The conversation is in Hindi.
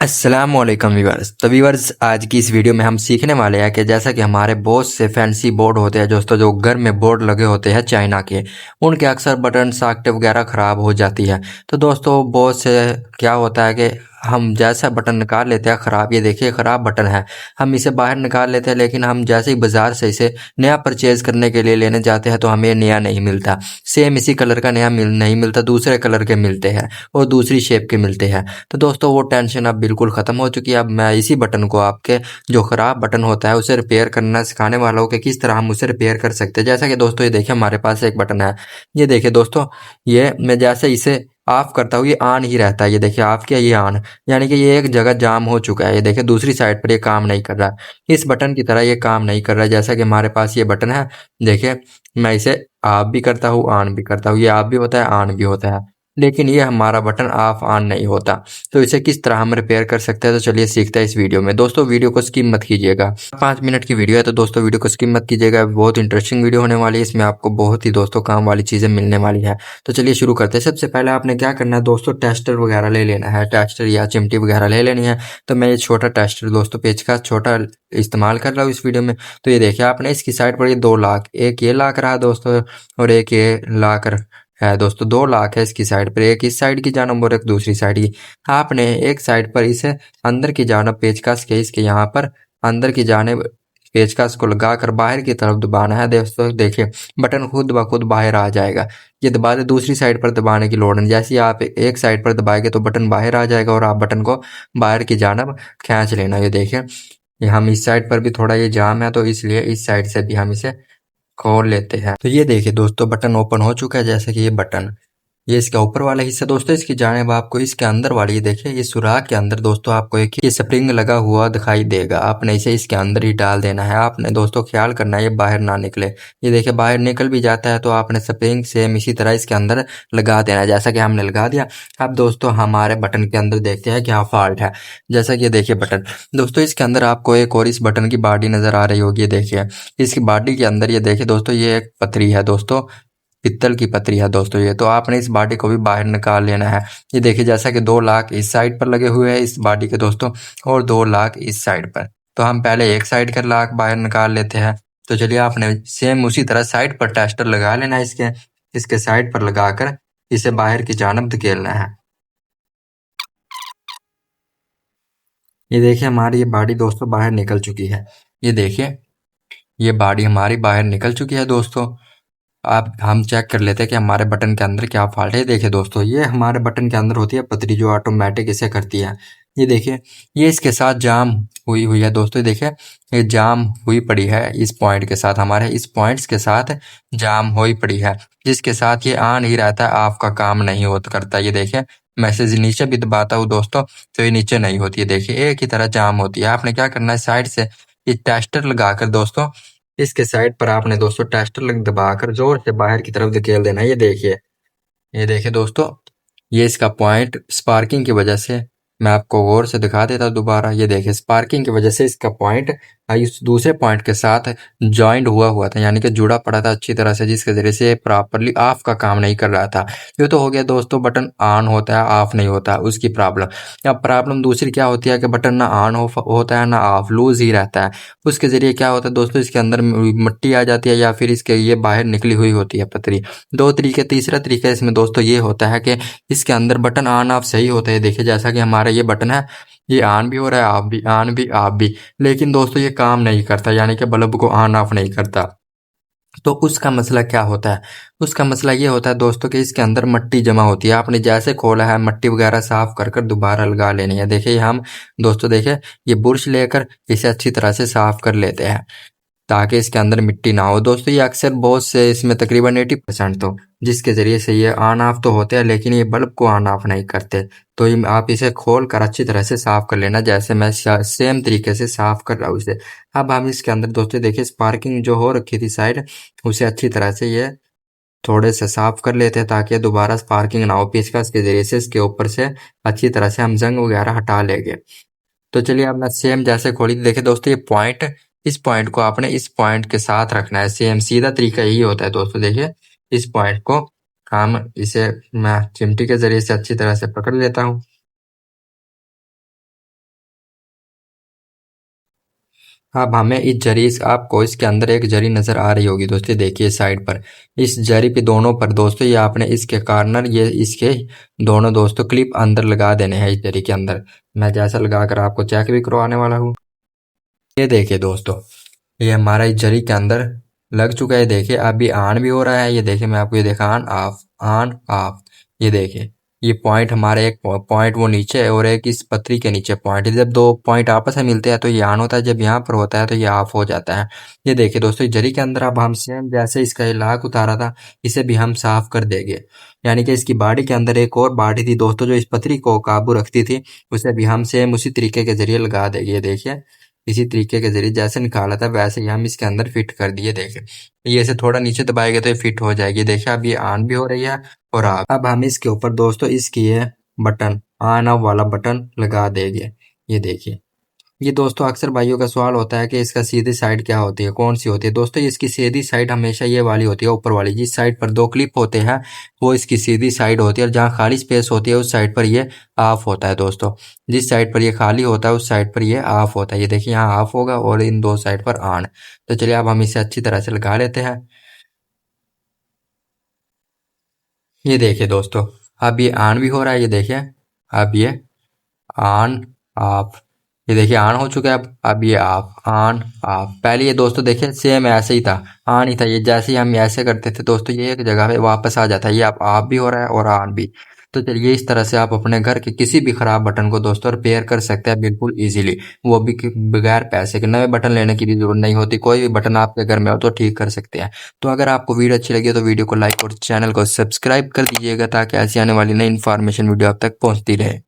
अस्सलामुअलैकुम व्यूअर्स। तो व्यूअर्स, आज की इस वीडियो में हम सीखने वाले हैं कि जैसा कि हमारे बहुत से फैंसी बोर्ड होते हैं दोस्तों, जो घर में बोर्ड लगे होते हैं चाइना के, उनके अक्सर बटन सॉकेट वगैरह ख़राब हो जाती है। तो दोस्तों बहुत से क्या होता है कि हम जैसा बटन निकाल लेते हैं ख़राब, ये देखिए ख़राब बटन है, हम इसे बाहर निकाल लेते हैं, लेकिन हम जैसे ही बाज़ार से इसे नया परचेज़ करने के लिए लेने जाते हैं तो हमें नया नहीं मिलता। सेम इसी कलर का नया नहीं मिलता, दूसरे कलर के मिलते हैं और दूसरी शेप के मिलते हैं। तो दोस्तों वो टेंशन अब बिल्कुल ख़त्म हो चुकी है। अब मैं इसी बटन को, आपके जो ख़राब बटन होता है, उसे रिपेयर करना सिखाने वाला हूँ कि किस तरह हम उसे रिपेयर कर सकते हैं। जैसा कि दोस्तों ये देखिए हमारे पास एक बटन है, ये देखिए दोस्तों, ये मैं जैसे इसे ऑफ करता हूँ ये ऑन ही रहता है। ये देखिए ऑफ किया, ये ऑन, यानी कि ये एक जगह जाम हो चुका है। ये देखिए दूसरी साइड पर ये काम नहीं कर रहा, इस बटन की तरह ये काम नहीं कर रहा। जैसा कि हमारे पास ये बटन है, देखिए मैं इसे ऑफ भी करता हूँ ऑन भी करता हूँ, ये ऑफ भी होता है ऑन भी होता है, लेकिन ये हमारा बटन ऑफ ऑन नहीं होता। तो इसे किस तरह हम रिपेयर कर सकते हैं, तो चलिए सीखते हैं इस वीडियो में। दोस्तों वीडियो को स्किप मत कीजिएगा, 5 मिनट की वीडियो है, तो दोस्तों वीडियो को स्किप मत कीजिएगा। बहुत इंटरेस्टिंग वीडियो होने वाली है, इसमें आपको बहुत ही दोस्तों काम वाली चीज़ें मिलने वाली है। तो चलिए शुरू करते हैं। सबसे पहले आपने क्या करना है दोस्तों, टेस्टर वगैरह ले लेना है, टेस्टर या चिमटी वगैरह ले लेनी है। तो मैं ये छोटा टेस्टर दोस्तों, पेचकस छोटा इस्तेमाल कर रहा हूँ इस वीडियो में। तो ये देखिए आपने इसकी साइड पर ये 2 लाख, एक ये लाख रहा दोस्तों और एक ये लाख है दोस्तों। 2 लाख है इसकी साइड पर, एक इस साइड की जानब और एक दूसरी साइड की। आपने एक साइड पर इसे अंदर की जानब पेचकस के इसके यहाँ पर अंदर की जानब पेचकस को लगाकर बाहर की तरफ दबाना है दोस्तों। देखिए बटन खुद ब खुद बाहर आ जाएगा। ये दबा दे, दूसरी साइड पर दबाने की लोड़ नहीं। जैसे ही आप एक साइड पर दबाएंगे तो बटन बाहर आ जाएगा और आप बटन को बाहर की जानब खींच लेना। ये देखिए, ये हम इस साइड पर भी थोड़ा ये जाम है, तो इसलिए इस साइड से भी हम इसे खोल लेते हैं। तो ये देखिए दोस्तों, बटन ओपन हो चुका है। जैसे कि ये बटन, ये इसका ऊपर वाला हिस्सा दोस्तों, इसकी जानिब आपको इसके अंदर वाली, ये देखिए ये सुराख के अंदर दोस्तों आपको एक ये स्प्रिंग लगा हुआ दिखाई देगा। आपने इसे इसके अंदर ही डाल देना है। आपने दोस्तों ख्याल करना है ये बाहर ना निकले। ये देखिए बाहर निकल भी जाता है तो आपने स्प्रिंग सेम इसी तरह इसके अंदर लगा देना है, जैसा कि हमने लगा दिया। अब दोस्तों हमारे बटन के अंदर देखते हैं क्या फॉल्ट है। जैसा कि ये देखिए बटन दोस्तों, इसके अंदर आपको एक और इस बटन की बॉडी नजर आ रही होगी। ये देखिए इसकी बॉडी के अंदर, ये देखिए दोस्तों, ये एक पतरी है दोस्तों, पित्तल की पतरी है दोस्तों ये। तो आपने इस बॉडी को भी बाहर निकाल लेना है। ये देखिए जैसा कि 2 लाख इस साइड पर लगे हुए हैं इस बॉडी के दोस्तों, और 2 लाख इस साइड पर। तो हम पहले एक साइड का लाख बाहर निकाल लेते हैं। तो चलिए आपने सेम उसी तरह साइड पर टेस्टर लगा लेना है, इसके इसके साइड पर लगाकर इसे बाहर की जानब धकेलना है। ये देखिए हमारी ये बॉडी दोस्तों बाहर निकल चुकी है। ये देखिए ये बॉडी हमारी बाहर निकल चुकी है दोस्तों। आप हम चेक कर लेते हैं कि हमारे बटन के अंदर क्या फॉल्ट है। देखिए दोस्तों, ये हमारे बटन के अंदर होती है पतरी, जो ऑटोमेटिक इसे करती है। ये देखिए ये इसके साथ जाम हुई हुई है दोस्तों। ये देखिए ये जाम हुई पड़ी है इस पॉइंट के साथ, हमारे इस पॉइंट्स के साथ जाम हुई पड़ी है, जिसके साथ ये ऑन ही रहता है, आपका काम नहीं होता करता। ये देखिए मैसेज नीचे भी दबाता हूँ दोस्तों तो ये नीचे नहीं होती है। देखिए एक ही तरह जाम होती है। आपने क्या करना है, साइड से ये टेस्टर लगाकर दोस्तों, इसके साइड पर आपने दोस्तों टेस्टर लग दबाकर जोर से बाहर की तरफ धकेल देना है। ये देखिए दोस्तों, ये इसका पॉइंट स्पार्किंग की वजह से, मैं आपको गौर से दिखा देता हूँ दोबारा। ये देखिए स्पार्किंग की वजह से इसका पॉइंट इस दूसरे पॉइंट के साथ जॉइंट हुआ हुआ था, यानी कि जुड़ा पड़ा था अच्छी तरह से, जिसके जरिए से प्रॉपरली ऑफ का काम नहीं कर रहा था। ये तो हो गया दोस्तों, बटन ऑन होता है ऑफ नहीं होता उसकी प्रॉब्लम। अब प्रॉब्लम दूसरी क्या होती है कि बटन ना ऑन होता है ना ऑफ, लूज ही रहता है। उसके जरिए क्या होता है दोस्तों, इसके अंदर मिट्टी आ जाती है या फिर इसके ये बाहर निकली हुई होती है पतरी। दो तरीके, तीसरा तरीका इसमें दोस्तों ये होता है कि इसके अंदर बटन ऑन ऑफ सही होता है। देखिए जैसा कि हमारा ये बटन है, ये ऑन भी हो रहा है ऑफ भी, ऑन भी ऑफ भी, लेकिन दोस्तों ये काम नहीं करता, यानी कि बल्ब को ऑन ऑफ नहीं करता। तो उसका मसला क्या होता है, उसका मसला ये होता है दोस्तों कि इसके अंदर मिट्टी जमा होती है। आपने जैसे खोला है मिट्टी वगैरह साफ कर कर दोबारा लगा लेनी है। देखिए हम दोस्तों, देखिए ये बुरश लेकर इसे अच्छी तरह से साफ कर लेते हैं ताकि इसके अंदर मिट्टी ना हो। दोस्तों ये अक्सर बहुत से इसमें तकरीबन 80% तो, जिसके ज़रिए से ये ऑन ऑफ तो होते हैं लेकिन ये बल्ब को ऑन ऑफ नहीं करते। तो आप इसे खोल कर अच्छी तरह से साफ़ कर लेना, जैसे मैं सेम तरीके से साफ़ कर रहा हूँ इसे। अब हम इसके अंदर दोस्तों देखिए स्पार्किंग जो हो रखी थी साइड, उसे अच्छी तरह से ये थोड़े से साफ़ कर लेते हैं ताकि दोबारा स्पार्किंग ना हो। पेचकस के ज़रिए से इसके ऊपर से अच्छी तरह से हम जंग वगैरह हटा लेंगे। तो चलिए अब मैं सेम जैसे खोली, देखिए दोस्तों ये पॉइंट, इस पॉइंट को आपने इस पॉइंट के साथ रखना है। सेम सीधा तरीका यही होता है दोस्तों। देखिए इस पॉइंट को हम इसे मैं चिमटी के जरिए से अच्छी तरह से पकड़ लेता हूँ। अब हमें इस जरी आपको इसके अंदर एक जरी नजर आ रही होगी दोस्तों, देखिए साइड पर इस जरी पे दोनों पर दोस्तों ये आपने इसके कार्नर ये इसके दोनों दोस्तों क्लिप अंदर लगा देने हैं इस जरी के अंदर। मैं जैसा लगा कर आपको चेक भी करवाने वाला हूँ। ये देखिए दोस्तों, ये हमारा इस जरी के अंदर लग चुका है। देखिए अभी ऑन भी हो रहा है। ये देखिए मैं आपको ये देखा ऑन ऑफ। ये देखिए ये पॉइंट हमारे एक पॉइंट वो नीचे है और एक इस पतरी के नीचे पॉइंट है। जब दो पॉइंट आपस में मिलते हैं तो ये ऑन होता है, जब यहाँ पर होता है तो ये ऑफ हो जाता है। ये देखिए दोस्तों, इस जरी के अंदर अब हम सेम जैसे इसका ये लाक उतारा था इसे भी हम साफ कर देंगे। यानी कि इसकी बॉडी के अंदर एक और बॉडी थी दोस्तों जो इस पतरी को काबू रखती थी, उसे भी हम सेम उसी तरीके के जरिए लगा देंगे। ये देखिए इसी तरीके के जरिए जैसे निकाला था वैसे ही हम इसके अंदर फिट कर दिए। देखिए ये ऐसे थोड़ा नीचे दबाएंगे तो ये फिट हो जाएगी। देखिए अब ये ऑन भी हो रही है और ऑफ। अब हम इसके ऊपर दोस्तों इसकी ये बटन ऑन ऑफ वाला बटन लगा देंगे। ये देखिए, ये दोस्तों अक्सर भाइयों का सवाल होता है कि इसका सीधी साइड क्या होती है, कौन सी होती है। दोस्तों इसकी सीधी साइड हमेशा ये वाली होती है, ऊपर वाली। जिस साइड पर दो क्लिप होते हैं वो इसकी सीधी साइड होती है, और जहाँ खाली स्पेस होती है उस साइड पर ये ऑफ होता है दोस्तों। जिस साइड पर ये खाली होता है उस साइड पर ये ऑफ होता है। ये देखिए यहाँ ऑफ होगा और इन दो साइड पर ऑन। तो चलिए अब हम इसे अच्छी तरह से लगा लेते हैं। ये देखिए दोस्तों, अब ये ऑन भी हो रहा है। ये देखिए अब ये ऑन ऑफ। ये देखिए ऑन हो चुका है। अब ये ऑफ ऑन ऑफ। पहले ये दोस्तों देखिए सेम ऐसे ही था, ऑन ही था। ये जैसे ही हम ऐसे करते थे दोस्तों ये एक जगह पे वापस आ जाता है। ये अब ऑफ भी हो रहा है और ऑन भी। तो चलिए इस तरह से आप अपने घर के किसी भी खराब बटन को दोस्तों रिपेयर कर सकते हैं बिल्कुल इजीली, वो भी बगैर पैसे के। नए बटन लेने की भी जरूरत नहीं होती, कोई भी बटन आपके घर में हो तो ठीक कर सकते हैं। तो अगर आपको वीडियो अच्छी लगी तो वीडियो को लाइक और चैनल को सब्सक्राइब कर दीजिएगा ताकि ऐसी आने वाली नई इन्फॉर्मेशन वीडियो आप तक पहुंचती रहे।